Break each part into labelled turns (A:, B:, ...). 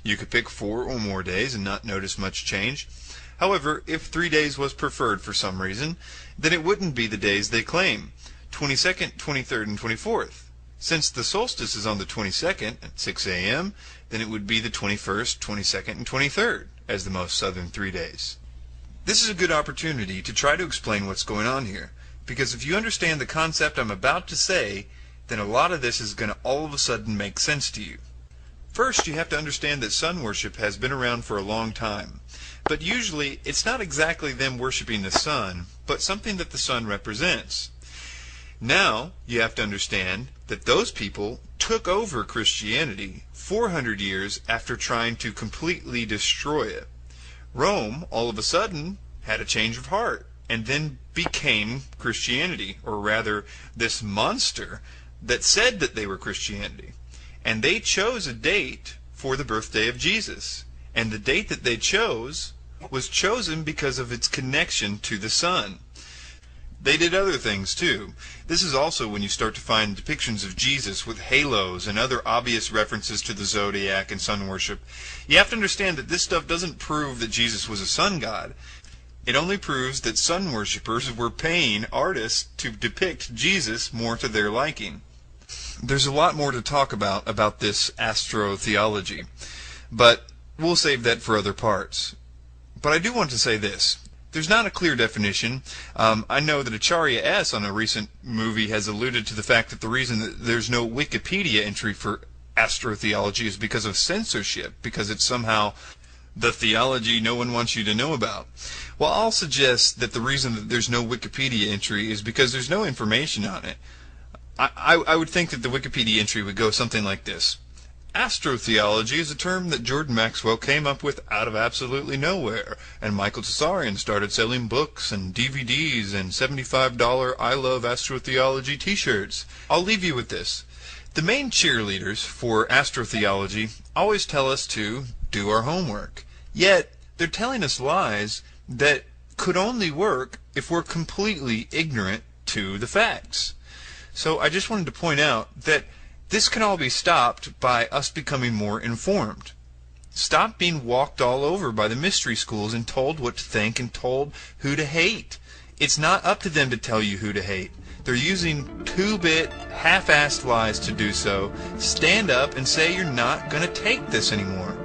A: You could pick 4 or more days and not notice much change. However, if 3 days was preferred for some reason, then it wouldn't be the days they claim, 22nd, 23rd, and 24th. Since the solstice is on the 22nd at 6 a.m., then it would be the 21st, 22nd, and 23rd as the most southern 3 days. This is a good opportunity to try to explain what's going on here, because if you understand the concept I'm about to say, then a lot of this is going to all of a sudden make sense to you. First, you have to understand that sun worship has been around for a long time, but usually it's not exactly them worshiping the sun, but something that the sun represents. Now, you have to understand that those people took over Christianity 400 years after trying to completely destroy it. Rome, all of a sudden, had a change of heart, and then became Christianity, or rather, this monster that said that they were Christianity. And they chose a date for the birthday of Jesus. And the date that they chose was chosen because of its connection to the sun. They did other things too. This is also when you start to find depictions of Jesus with halos and other obvious references to the zodiac and sun worship. You have to understand that this stuff doesn't prove that Jesus was a sun god. It only proves that sun worshippers were paying artists to depict Jesus more to their liking. There's a lot more to talk about this astrotheology, but we'll save that for other parts. But I do want to say this. There's not a clear definition. I know that Acharya S. on a recent movie has alluded to the fact that the reason that there's no Wikipedia entry for astrotheology is because of censorship, because it's somehow the theology no one wants you to know about. Well, I'll suggest that the reason that there's no Wikipedia entry is because there's no information on it. I would think that the Wikipedia entry would go something like this. Astrotheology is a term that Jordan Maxwell came up with out of absolutely nowhere, and Michael Tsarian started selling books and DVDs and $75 I Love Astrotheology t-shirts. I'll leave you with this. The main cheerleaders for astrotheology always tell us to do our homework. Yet, they're telling us lies that could only work if we're completely ignorant to the facts. So I just wanted to point out that this can all be stopped by us becoming more informed. Stop being walked all over by the mystery schools and told what to think and told who to hate. It's not up to them to tell you who to hate. They're using 2-bit, half-assed lies to do so. Stand up and say you're not going to take this anymore.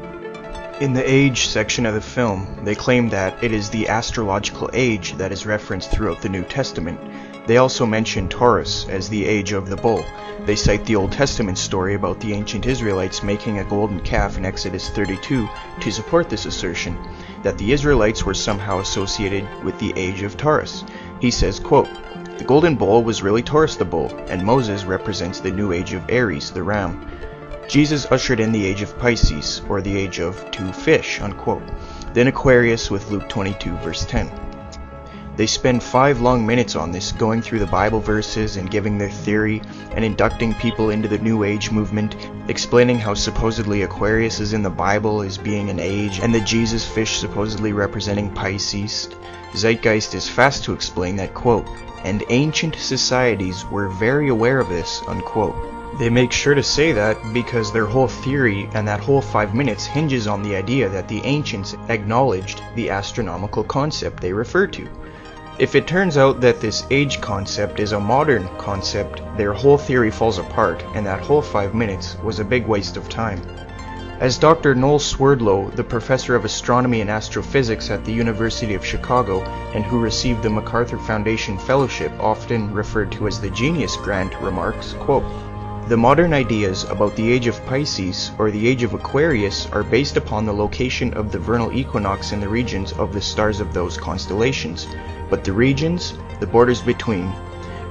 B: In the age section of the film, they claim that it is the astrological age that is referenced throughout the New Testament. They also mention Taurus as the age of the bull. They cite the Old Testament story about the ancient Israelites making a golden calf in Exodus 32 to support this assertion, that the Israelites were somehow associated with the age of Taurus. He says, quote, "The golden bull was really Taurus the bull, and Moses represents the new age of Aries, the ram. Jesus ushered in the age of Pisces, or the age of 2 fish, unquote. Then Aquarius with Luke 22 verse 10. They spend 5 long minutes on this, going through the Bible verses and giving their theory and inducting people into the New Age movement, explaining how supposedly Aquarius is in the Bible as being an age and the Jesus fish supposedly representing Pisces. Zeitgeist is fast to explain that, quote, "and ancient societies were very aware of this," unquote. They make sure to say that because their whole theory and that whole 5 minutes hinges on the idea that the ancients acknowledged the astronomical concept they refer to. If it turns out that this age concept is a modern concept, their whole theory falls apart, and that whole 5 minutes was a big waste of time. As Dr. Noel Swerdlow, the professor of astronomy and astrophysics at the University of Chicago, and who received the MacArthur Foundation Fellowship, often referred to as the Genius Grant, remarks, quote, "The modern ideas about the age of Pisces or the age of Aquarius are based upon the location of the vernal equinox in the regions of the stars of those constellations. But the regions, the borders between,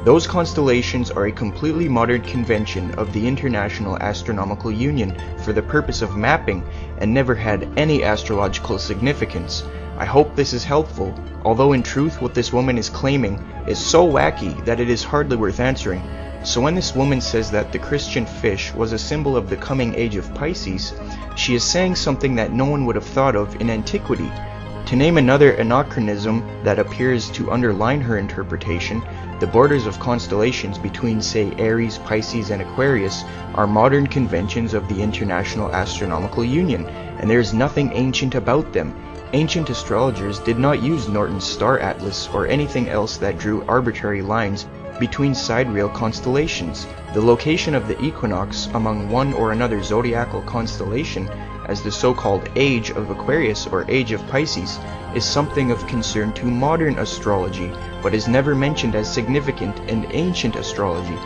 B: those constellations are a completely modern convention of the International Astronomical Union for the purpose of mapping and never had any astrological significance. I hope this is helpful, although in truth what this woman is claiming is so wacky that it is hardly worth answering. So when this woman says that the Christian fish was a symbol of the coming age of Pisces, she is saying something that no one would have thought of in antiquity. To name another anachronism that appears to underline her interpretation, The borders of constellations between, say, Aries, Pisces, and Aquarius are modern conventions of the International Astronomical Union, and there is nothing ancient about them. Ancient astrologers did not use Norton's star atlas or anything else that drew arbitrary lines between sidereal constellations. The location of the equinox among one or another zodiacal constellation as the so-called age of Aquarius or age of Pisces is something of concern to modern astrology, but is never mentioned as significant in ancient astrology.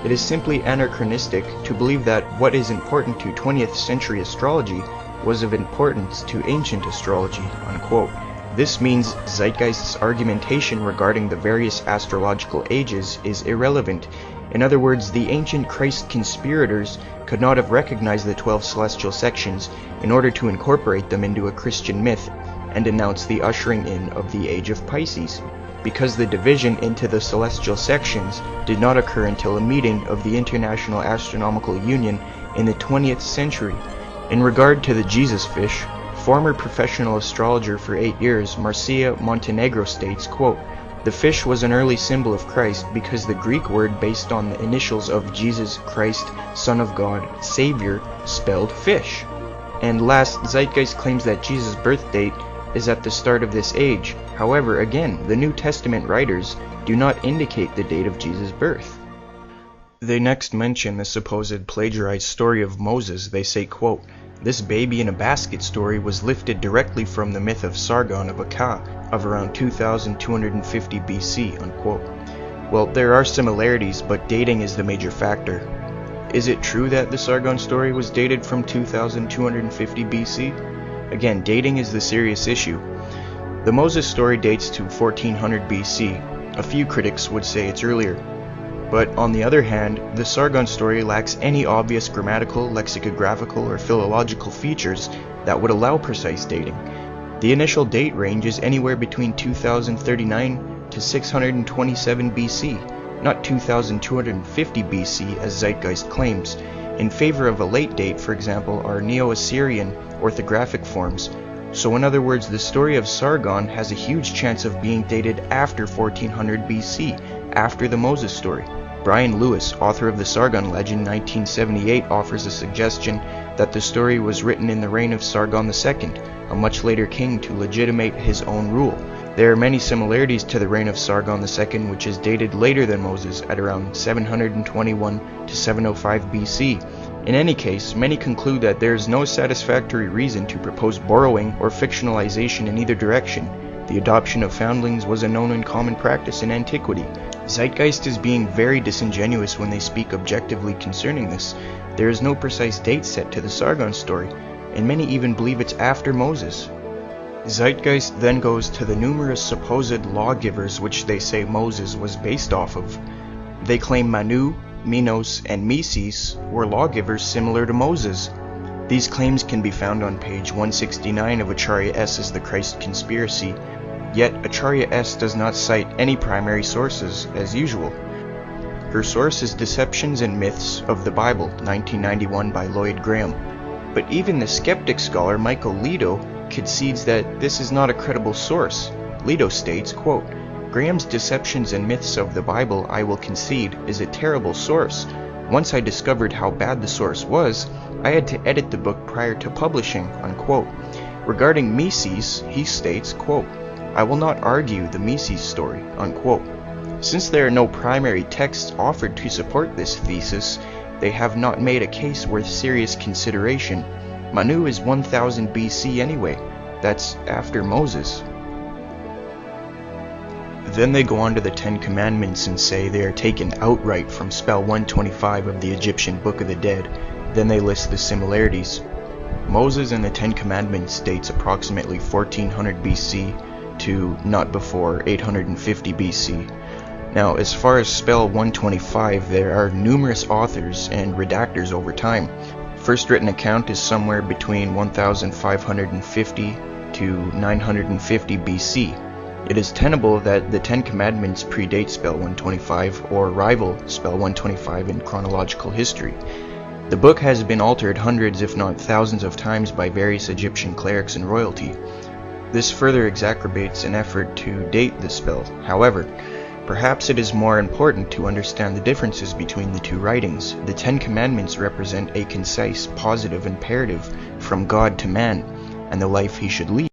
B: It is simply anachronistic to believe that what is important to 20th century astrology was of importance to ancient astrology, unquote. This means Zeitgeist's argumentation regarding the various astrological ages is irrelevant. In other words, the ancient Christ conspirators could not have recognized the 12 celestial sections in order to incorporate them into a Christian myth and announce the ushering in of the age of Pisces, because the division into the celestial sections did not occur until a meeting of the International Astronomical Union in the 20th century. In regard to the Jesus fish, former professional astrologer for 8 years, Marcia Montenegro states, quote, "The fish was an early symbol of Christ because the Greek word based on the initials of Jesus Christ, Son of God, Savior, spelled fish." And last, Zeitgeist claims that Jesus' birth date is at the start of this age. However, again, the New Testament writers do not indicate the date of Jesus' birth. They next mention the supposed plagiarized story of Moses. They say, quote, "This baby in a basket story was lifted directly from the myth of Sargon of Akkad of around 2250 BC, unquote. Well, there are similarities, but dating is the major factor. Is it true that the Sargon story was dated from 2250 BC? Again, dating is the serious issue. The Moses story dates to 1400 BC. A few critics would say it's earlier. But on the other hand, the Sargon story lacks any obvious grammatical, lexicographical, or philological features that would allow precise dating. The initial date range is anywhere between 2039 to 627 BC, not 2250 BC as Zeitgeist claims. In favor of a late date, for example, are Neo-Assyrian orthographic forms. So in other words, the story of Sargon has a huge chance of being dated after 1400 BC, after the Moses story. Brian Lewis, author of the Sargon Legend 1978, offers a suggestion that the story was written in the reign of Sargon II, a much later king, to legitimate his own rule. There are many similarities to the reign of Sargon II, which is dated later than Moses at around 721 to 705 BC. In any case, many conclude that there is no satisfactory reason to propose borrowing or fictionalization in either direction. The adoption of foundlings was a known and common practice in antiquity. Zeitgeist is being very disingenuous when they speak objectively concerning this. There is no precise date set to the Sargon story, and many even believe it's after Moses. Zeitgeist then goes to the numerous supposed lawgivers which they say Moses was based off of. They claim Manu, Minos, and Meses were lawgivers similar to Moses. These claims can be found on page 169 of Acharya S.'s The Christ Conspiracy, yet Acharya S. does not cite any primary sources, as usual. Her source is Deceptions and Myths of the Bible, 1991 by Lloyd Graham. But even the skeptic scholar Michael Lido concedes that this is not a credible source. Lido states, quote, "Graham's Deceptions and Myths of the Bible, I will concede, is a terrible source. Once I discovered how bad the source was, I had to edit the book prior to publishing," unquote. Regarding Meses, he states, quote, "I will not argue the Meses story," unquote. Since there are no primary texts offered to support this thesis, they have not made a case worth serious consideration. Manu is 1000 BC anyway. That's after Moses. Then they go on to the Ten Commandments and say they are taken outright from spell 125 of the Egyptian Book of the Dead. Then they list the similarities. Moses and the Ten Commandments dates approximately 1400 BC to not before 850 BC. Now, as far as spell 125, there are numerous authors and redactors over time. First written account is somewhere between 1550 to 950 BC. It is tenable that the Ten Commandments predate spell 125 or rival spell 125 in chronological history. The book has been altered hundreds if not thousands of times by various Egyptian clerics and royalty. This further exacerbates an effort to date the spell. However, Perhaps it is more important to understand the differences between the two writings. The Ten Commandments represent a concise, positive imperative from God to man, and the life he should lead.